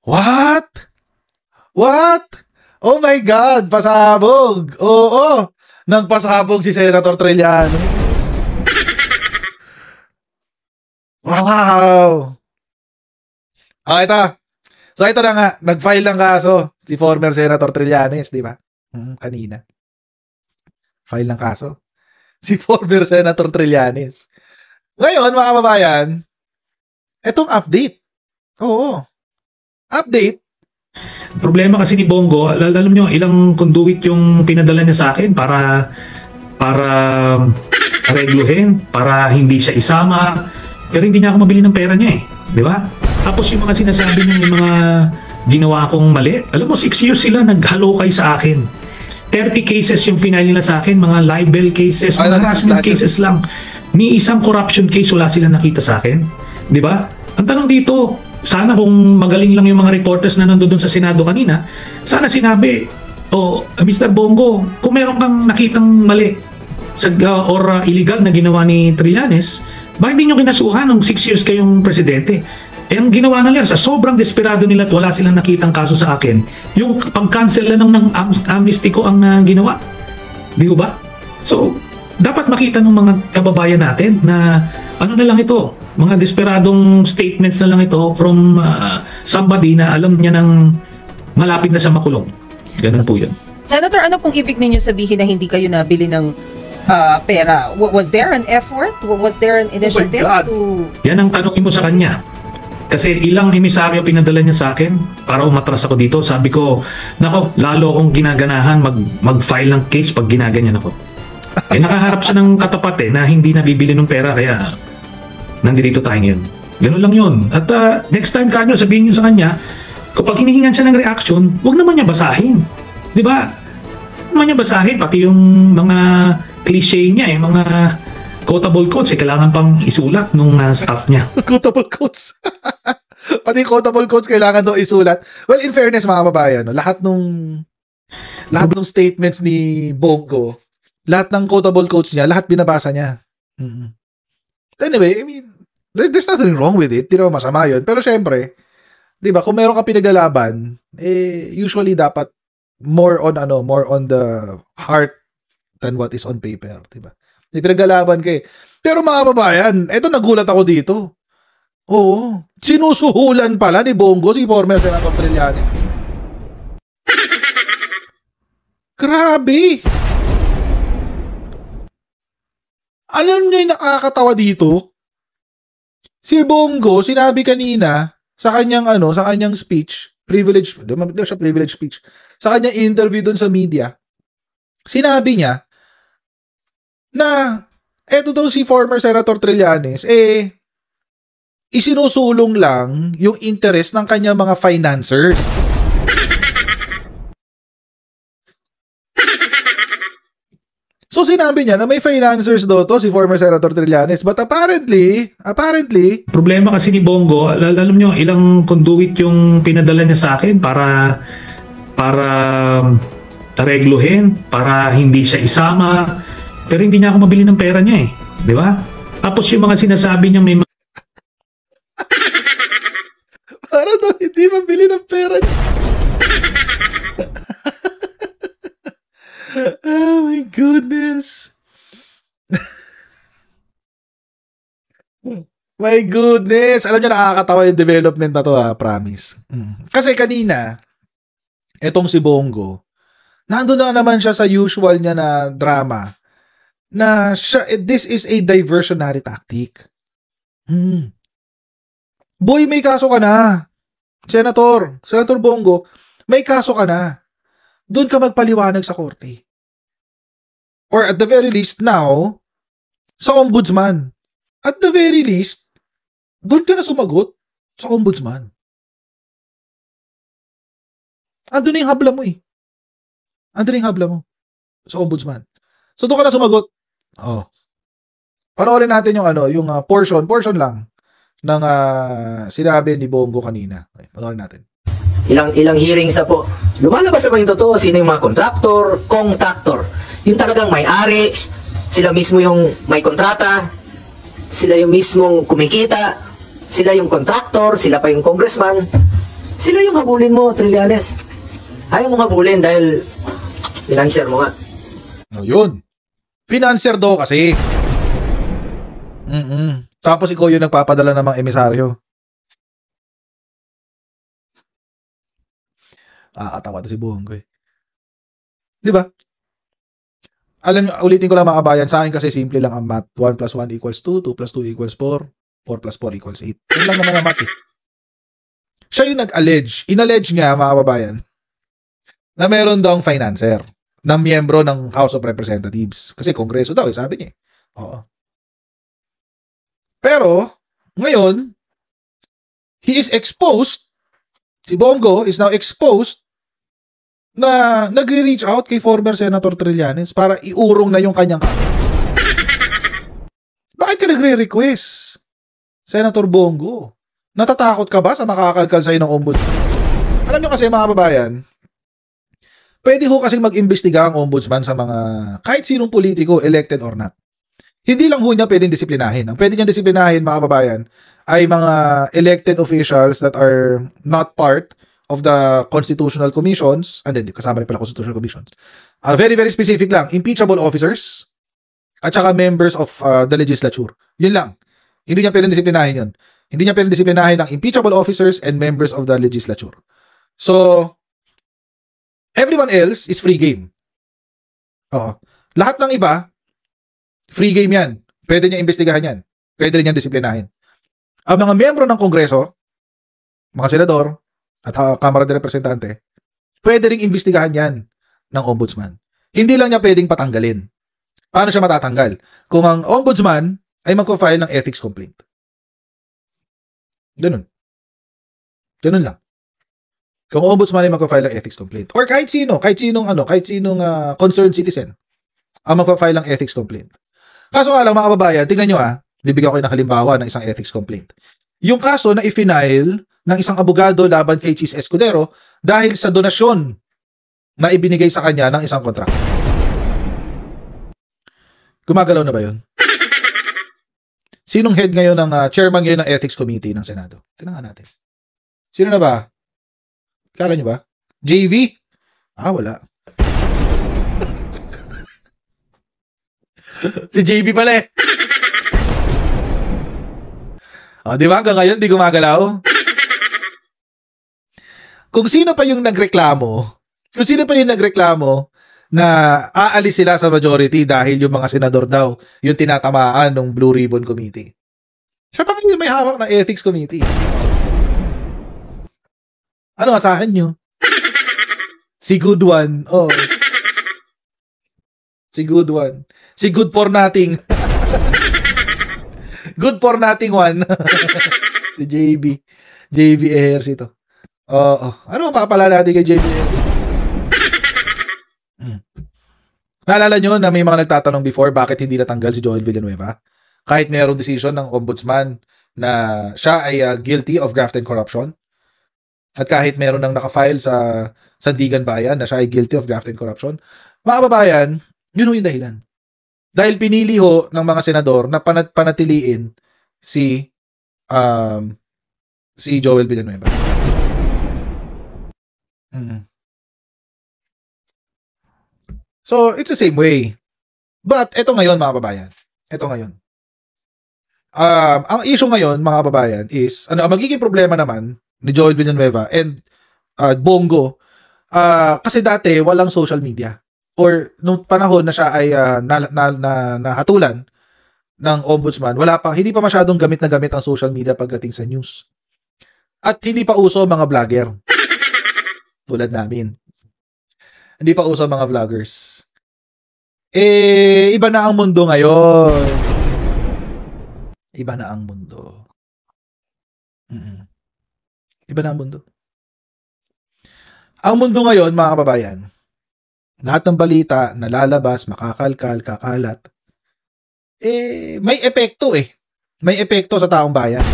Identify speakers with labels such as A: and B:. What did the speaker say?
A: What? What? Oh my God, pasabog. Oo, nagpasabog si Senator Trillanes. Wow. Ito. So ito na nga, nag-file ng kaso si former Senator Trillanes, di ba? Kanina. File ng kaso. Si former Senator Trillanes. Ngayon, mga kababayan, etong update. Oo. Update.
B: Problema kasi ni Bongo, alam nyo, ilang conduit yung pinadala niya sa akin para regluhin, para hindi siya isama. Pero hindi niya ako mabili ng pera niya eh. Di ba? Tapos yung mga sinasabi niya, yung mga ginawa kong mali. Alam mo, 6 years sila naghalokay sa akin. 30 cases yung final nila sa akin, mga libel cases, mga harassment cases lang. Ni isang corruption case wala sila nakita sa akin. Di ba? Ang tanong dito, sana kung magaling lang yung mga reporters na nandoon sa Senado kanina, sana sinabi, Mr. Bongo, kung meron kang nakitang mali or illegal na ginawa ni Trillanes, bakit hindi nyo kinasuhan nung 6 years kayong presidente? Eh, ang ginawa na nila, sa sobrang desperado nila at wala silang nakitang kaso sa akin, yung pag-cancel na ng amnesty ko ang ginawa. Di ba? So, dapat makita ng mga kababayan natin na ano na lang ito, mga desperadong statements na lang ito from somebody na alam niya ng malapit na sa makulong. Ganun po yun.
C: Senator, ano pong ibig ninyo sabihin na hindi kayo nabili ng pera? Was there an effort? Was there an initiative to...
B: Yan ang tanongin mo sa kanya. Kasi ilang emisaryo pinadala niya sa akin para umatras ako dito. Sabi ko, nako, lalo akong ginaganahan mag-file ng case pag ginaganyan ako. Eh nakaharap siya ng katapat na hindi nabibili ng pera kaya nandito tayo ngayon. Ganun lang yun. At next time kanyo, sabihin niyo sa kanya, kapag hinihingan siya ng reaction, huwag naman niya basahin. Di ba? Huwag naman niya basahin, pati yung mga cliche niya, mga quotable quotes, kailangan pang isulat nung staff niya.
A: Quotable quotes. Pati quotable quotes kailangan daw isulat. Well, in fairness mga kababayan, lahat nung statements ni Bongo, lahat ng quotable quotes niya, lahat binabasa niya. Anyway, I mean, there's nothing wrong with it. Di naman masama yun. Pero syempre, di ba, kung meron ka pinaglalaban, usually dapat more on the heart than what is on paper. Di ba? Di pinaglalaban kay. Pero mga kababayan, eto nagulat ako dito. Oo. Sinusuhulan pala ni Bongo si former Senator Trillanes. Grabe. Alam niyo yung nakakatawa dito? Si Bongo, sinabi kanina sa kanyang speech, privilege speech, sa kanyang interview dun sa media, sinabi niya na eto daw si former Senator Trillanes, isinusulong lang yung interest ng kanyang mga financers. So sinabi niya na may financers daw to si former Senator Trillanes, but apparently
B: problema kasi ni Bongo, alam nyo, ilang conduit yung pinadala niya sa akin para regluhin, para hindi siya isama, pero hindi niya ako mabili ng pera niya di ba? Tapos yung mga sinasabi niya may
A: para daw hindi mabili ng pera niya. Oh my goodness. My goodness. Alam niyo, nakakatawa yung development na to promise. Kasi kanina, etong si Bongo, nandun na naman siya sa usual niya na drama, na this is a diversionary tactic. Boy, may kaso ka na. Senator Bongo, may kaso ka na. Doon ka magpaliwanag sa korte. Or at the very least now, sa ombudsman. At the very least, doon ka na sumagot sa ombudsman. Andun na yung habla mo Andun na yung habla mo sa ombudsman. So doon ka na sumagot. Panoorin natin yung portion lang ng sinabi ni Bongo kanina. Okay, panoorin natin.
D: Ilang hearings na po. Lumalabas naman yung totoo, sino yung mga contractor, yung talagang may-ari, sila mismo yung may kontrata, sila yung mismong kumikita, sila yung contractor, sila pa yung congressman. Sino yung habulin mo, Trillanes? Ayaw mong habulin dahil financier mo nga.
A: No, yun. Financer daw kasi. Tapos ikaw yung nagpapadala ng mga emisaryo. Katawa to si Bongo eh. Di ba? Alam nyo, ulitin ko lang mga kabayan, sa akin kasi simple lang ang math. 1 plus 1 equals 2, 2 plus 2 equals 4, 4 plus 4 equals 8. Yun lang naman ang math eh. Siya yung nag-allege. In-allege niya, mga kababayan, na meron daw financer na miyembro ng House of Representatives. Kasi kongreso daw, sabi niya. Oo. Pero, ngayon, he is exposed, si Bongo is now exposed na nagre-reach out kay former Senator Trillanes para iurong na yung kanyang Bakit ka nagre-request, Senator Bongo? Natatakot ka ba sa makakalkal sa'yo ng ombudsman? Alam nyo kasi mga kababayan, pwede ho kasing mag-imbestiga ang ombudsman sa mga kahit sinong politiko, elected or not. Hindi lang ho niya pwedeng disiplinahin. Ang pwede niyang disiplinahin, mga kababayan, ay mga elected officials that are not part of the constitutional commissions, and then kasama rin pala constitutional commissions. Very, very specific lang. Impeachable officers at saka members of the legislature. Yun lang. Hindi niya pwedeng disiplinahin yun. Hindi niya pwedeng disiplinahin ng impeachable officers and members of the legislature. So, everyone else is free game. Oo. Lahat ng iba, free game yan. Pwede niya imbestigahan yan. Pwede rin niya disiplinahin. Ang mga miyembro ng Kongreso, mga senador, at Kamara de Representante, pwede rin imbestigahan yan ng ombudsman. Hindi lang niya pwedeng patanggalin. Paano siya matatanggal? Kung ang ombudsman ay magpo-file ng ethics complaint. Ganun. Ganun lang. Kung ombudsman ay magpo-file ng ethics complaint. Or kahit sinong concerned citizen ang magpo-file ng ethics complaint. Kaso nga lang, mga kababayan, tingnan nyo bibigyan ko kayo ng halimbawa ng isang ethics complaint. Yung kaso na i-file ng isang abogado laban kay Chis Escudero dahil sa donasyon na ibinigay sa kanya ng isang kontrakto. Gumagalaw na ba yun? Sinong head ngayon chairman ngayon ng ethics committee ng Senado? Tingnan natin. Sino na ba? Kala nyo ba? JV? Wala. Si JV pala eh. Di ba? Hanggang ngayon, di gumagalaw. Kung sino pa yung nagreklamo na aalis sila sa majority dahil yung mga senador daw yung tinatamaan ng Blue Ribbon Committee. Siya pa ngayon may hawak na ethics committee. Ano asahan nyo? Si Good One. Oh. Si Good One. Si Good for Nothing. Good for Nothing one. Si JB Ejercito. Ano mapapala natin kay JB Ejercito? Naalala nyo na may mga nagtatanong before bakit hindi natanggal si Joel Villanueva? Kahit mayroong decision ng ombudsman na siya ay guilty of graft and corruption. At kahit meron nang nakafile sa Sandigan Bayan na siya ay guilty of graft and corruption. Mga kababayan, yun yung dahilan. Dahil pinili ho ng mga senador na panatiliin si Joel Villanueva. So, it's the same way. But, eto ngayon, mga kababayan. Eto ngayon. Ang issue ngayon, mga kababayan, is, ang magiging problema naman ni Joel Villanueva and Bongo, kasi dati, walang social media. Or, nung panahon na siya ay nahatulan ng ombudsman, hindi pa masyadong gamit na gamit ang social media pagdating sa news. At hindi pa uso mga vlogger. Tulad namin. Hindi pa uso mga vloggers. Iba na ang mundo ngayon. Iba na ang mundo. Iba na ang mundo. Ang mundo ngayon, mga kababayan, lahat ng balita na lalabas, makakalkal, kakalat, may epekto May epekto sa taong bayan.